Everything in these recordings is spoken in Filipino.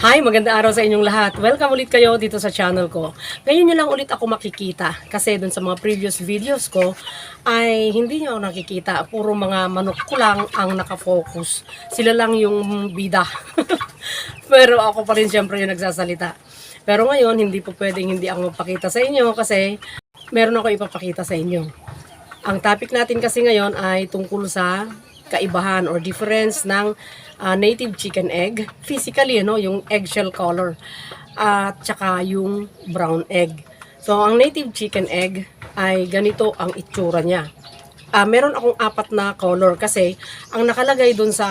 Hi, magandang araw sa inyong lahat. Welcome ulit kayo dito sa channel ko. Ngayon nyo lang ulit ako makikita kasi dun sa mga previous videos ko ay hindi nyo ako nakikita. Puro mga manok ko lang ang nakafocus. Sila lang yung bida. Pero ako pa rin syempre yung nagsasalita. Pero ngayon, hindi po pwedeng hindi ako magpakita sa inyo kasi meron ako ipapakita sa inyo. Ang topic natin kasi ngayon ay tungkol sa kaibahan or difference ng native chicken egg. Physically, yung eggshell color at saka yung brown egg. So, ang native chicken egg ay ganito ang itsura niya. Meron akong 4 na color kasi ang nakalagay dun sa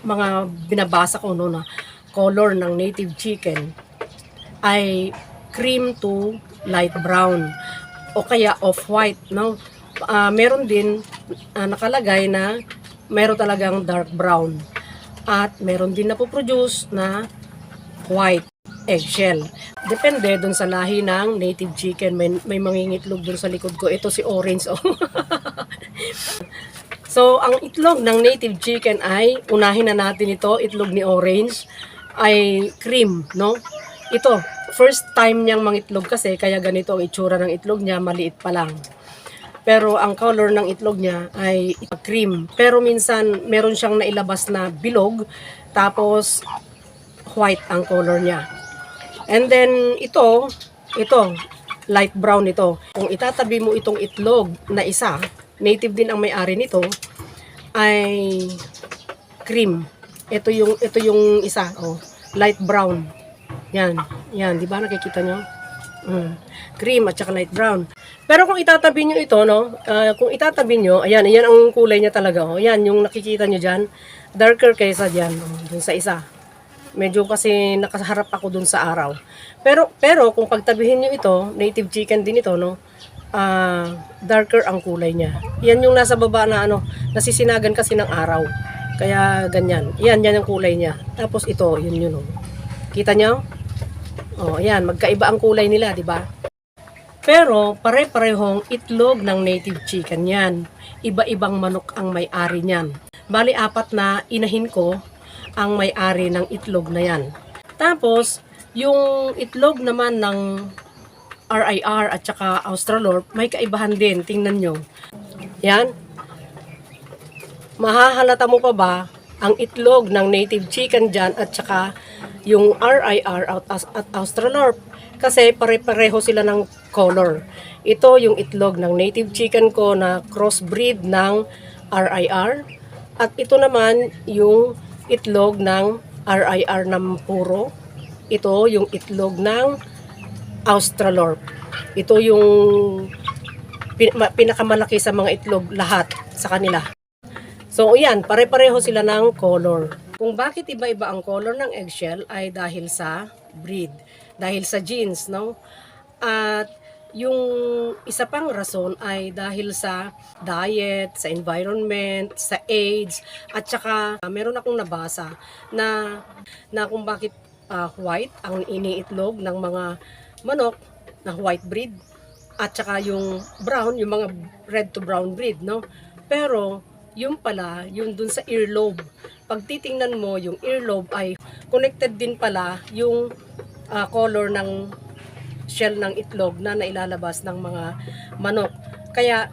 mga binabasa ko na color ng native chicken ay cream to light brown o kaya off-white, no? Meron din nakalagay na meron talagang dark brown at meron din na po-produce na white eggshell. Depende dun sa lahi ng native chicken. May mangingitlog dun sa likod ko. Ito si orange. Oh. So, ang itlog ng native chicken ay, unahin na natin ito, itlog ni orange, ay cream, no? Ito, first time niyang mangitlog kasi, kaya ganito ang itsura ng itlog niya, maliit pa lang. Pero ang color ng itlog niya ay cream. Pero minsan meron siyang nailabas na bilog, tapos white ang color niya. And then ito light brown ito. Kung itatabi mo itong itlog na isa, native din ang may-ari nito, ay cream. Ito yung isa, light brown. Yan, di ba nakikita nyo? Cream at saka light brown. Pero kung itatabi nyo ito, kung itatabi nyo, ayan ang kulay niya talaga. Ayan, yung nakikita nyo dyan, darker kaysa dyan, dun sa isa. Medyo kasi nakaharap ako dun sa araw. Pero kung pagtabihin nyo ito, native chicken din ito, darker ang kulay niya. Yan yung nasa baba na nasisinagan kasi ng araw. Kaya ganyan. Yan ang kulay niya. Tapos ito, yun. Kita nyo? Ayan, magkaiba ang kulay nila, di ba? Pero pare-parehong itlog ng native chicken yan. Iba-ibang manok ang may-ari niyan. Bali 4 na inahin ko ang may-ari ng itlog na yan. Tapos, yung itlog naman ng RIR at saka Australorp, may kaibahan din. Tingnan nyo. Yan. Mahahalata mo pa ba ang itlog ng native chicken dyan at saka yung RIR at Australorp? Kasi pare-pareho sila ng color. Ito yung itlog ng native chicken ko na crossbreed ng RIR. At ito naman yung itlog ng RIR na puro. Ito yung itlog ng Australorp. Ito yung pinakamalaki sa mga itlog lahat sa kanila. So yan, pare-pareho sila ng color. Kung bakit iba-iba ang color ng eggshell ay dahil sa breed. Dahil sa genes, no? At yung isa pang rason ay dahil sa diet, sa environment, sa age, at saka meron akong nabasa na kung bakit white ang iniitlog ng mga manok na white breed at saka yung brown, yung mga red to brown breed, no? Pero yung pala, yung dun sa earlobe. Pag titingnan mo, yung earlobe ay connected din pala yung color ng shell ng itlog na nailalabas ng mga manok. Kaya,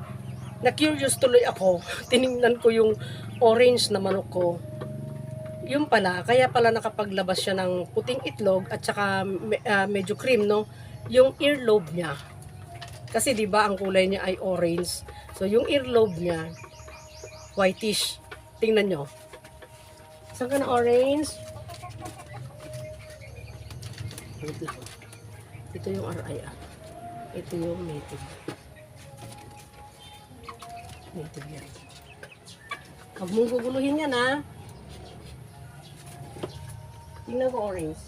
na-curious tuloy ako. Tiningnan ko yung orange na manok ko. Yung pala, kaya pala nakapaglabas siya ng puting itlog at saka medyo cream, no? Yung earlobe niya. Kasi 'di ba ang kulay niya ay orange. So yung earlobe niya whitish. Tingnan nyo. Saan ka na orange? Wait lang. Ito yung RIR. Ito yung native. Native yan. Huwag mong guguluhin yan, ha? Tingnan ko orange.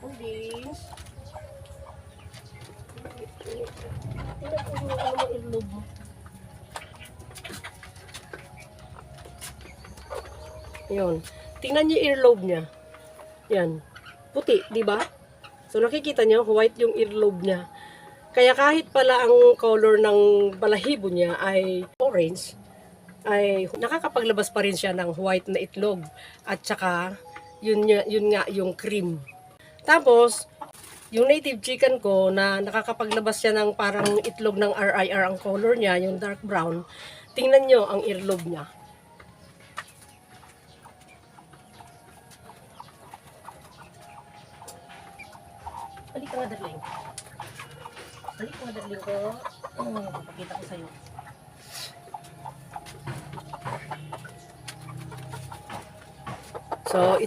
Orange. Tingnan ko yung earlobe mo. Yun. Tingnan niyo earlobe niya. Yan. Puti, di ba? So nakikita niyo, white yung earlobe niya. Kaya kahit pala ang color ng balahibo niya ay orange, ay nakakapaglabas pa rin siya ng white na itlog at saka yun nga yung cream. Tapos, yung native chicken ko na nakakapaglabas siya ng parang itlog ng RIR ang color niya, yung dark brown. Tingnan nyo ang earlobe niya. Balik ka nga, darling. Balik ka nga, darling ko. Papakita ko sa'yo. So,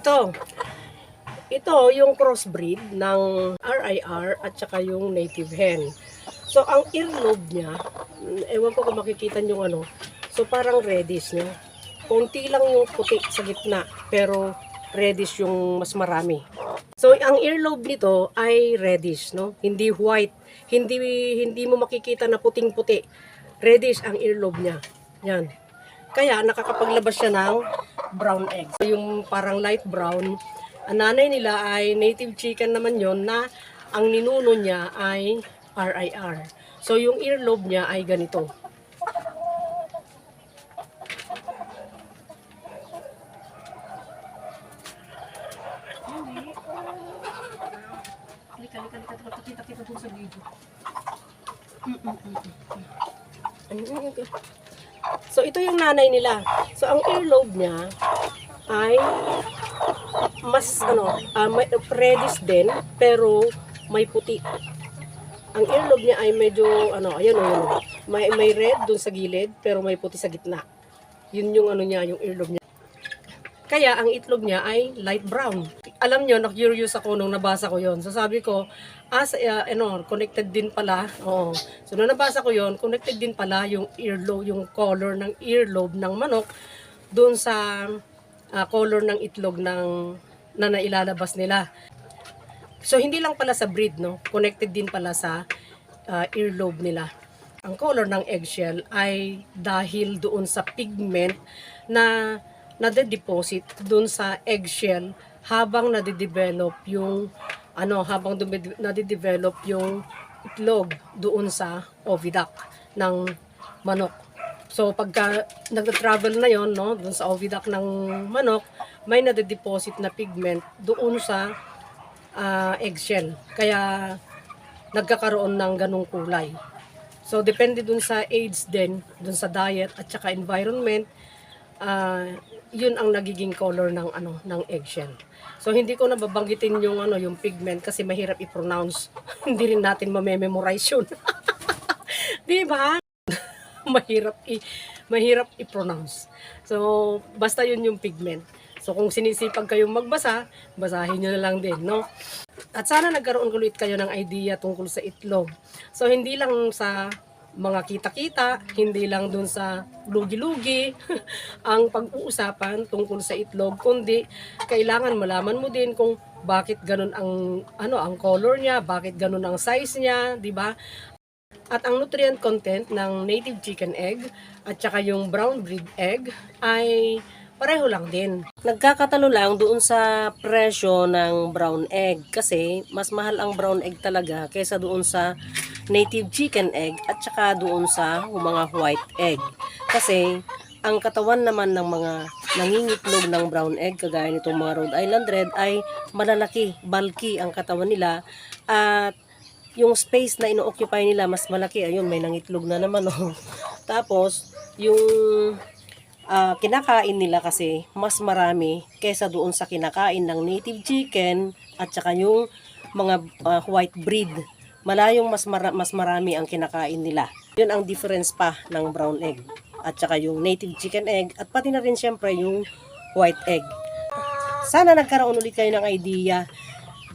ito yung crossbreed ng RIR at saka yung native hen. So, ang earlobe niya, ewan ko kung makikita nyo ano, so parang reddish niya. Konti lang yung puti sa gitna, pero reddish yung mas marami. So, ang earlobe nito ay reddish, no? Hindi white. Hindi mo makikita na puting-puti. Reddish ang earlobe niya. Yan. Kaya, nakakapaglabas siya ng brown eggs. So, yung parang light brown, ang nanay nila ay native chicken naman yon na ang ninuno niya ay RIR. So, yung earlobe niya ay ganito. Kita dun sa video. So, ito yung nanay nila. So, ang earlobe niya ay mas, reddish din, pero may puti. Ang earlobe niya ay medyo, ayun. May red dun sa gilid, pero may puti sa gitna. Yun yung yung earlobe niya. Kaya, ang itlog niya ay light brown. Alam nyo, na-curious ako nung nabasa ko yon. So, sabi ko, connected din pala. Oo. So, nung nabasa ko yon, connected din pala yung earlobe, yung color ng earlobe ng manok dun sa color ng itlog na nailalabas nila. So, hindi lang pala sa breed, no? Connected din pala sa earlobe nila. Ang color ng eggshell ay dahil doon sa pigment na nade-deposit doon sa eggshell habang nade-develop yung nade-develop yung itlog doon sa oviduct ng manok. So pagka nagta-travel na yon, no, doon sa oviduct ng manok, may nade-deposit na pigment doon sa eggshell. Kaya nagkakaroon ng ganung kulay. So depende doon sa age din, doon sa diet at saka environment, yun ang nagiging color ng eggshell. So hindi ko nababanggitin yung pigment kasi mahirap i-pronounce. Hindi rin natin ma-memorize yun. 'Di ba? mahirap i-pronounce. So basta yun yung pigment. So kung sinisipag kayong magbasa, basahin niyo na lang din, no? At sana nagkaroon ulit kayo ng idea tungkol sa itlog. So hindi lang sa mga kita-kita, hindi lang dun sa lugi-lugi ang pag-uusapan tungkol sa itlog, kundi kailangan malaman mo din kung bakit ganun ang color niya, bakit ganun ang size niya, di ba? At ang nutrient content ng native chicken egg at saka yung brown breed egg ay pareho lang din. Nagkakatalo lang doon sa presyo ng brown egg kasi mas mahal ang brown egg talaga kaysa doon sa native chicken egg at saka doon sa mga white egg. Kasi ang katawan naman ng mga nangingitlog ng brown egg kagaya nitong mga Rhode Island Red ay malalaki, bulky ang katawan nila at yung space na ino-occupy nila mas malaki. Ayun, may nangitlog na naman. Oh. Tapos, yung kinakain nila kasi mas marami kaysa doon sa kinakain ng native chicken at saka yung mga white breed. Malayong mas marami ang kinakain nila. Yun ang difference pa ng brown egg at saka yung native chicken egg at pati na rin syempre yung white egg. Sana nagkaroon ulit kayo ng idea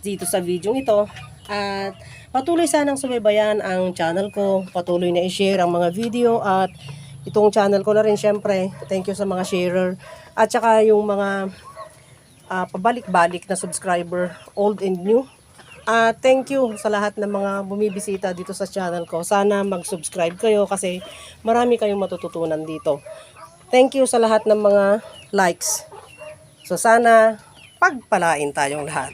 dito sa video ito at patuloy sanang subaybayan ang channel ko, patuloy na i-share ang mga video at itong channel ko na rin syempre. Thank you sa mga sharer at saka yung mga pabalik-balik na subscriber, old and new. Thank you sa lahat ng mga bumibisita dito sa channel ko. Sana mag-subscribe kayo kasi marami kayong matututunan dito. Thank you sa lahat ng mga likes. So sana pagpalain tayong lahat.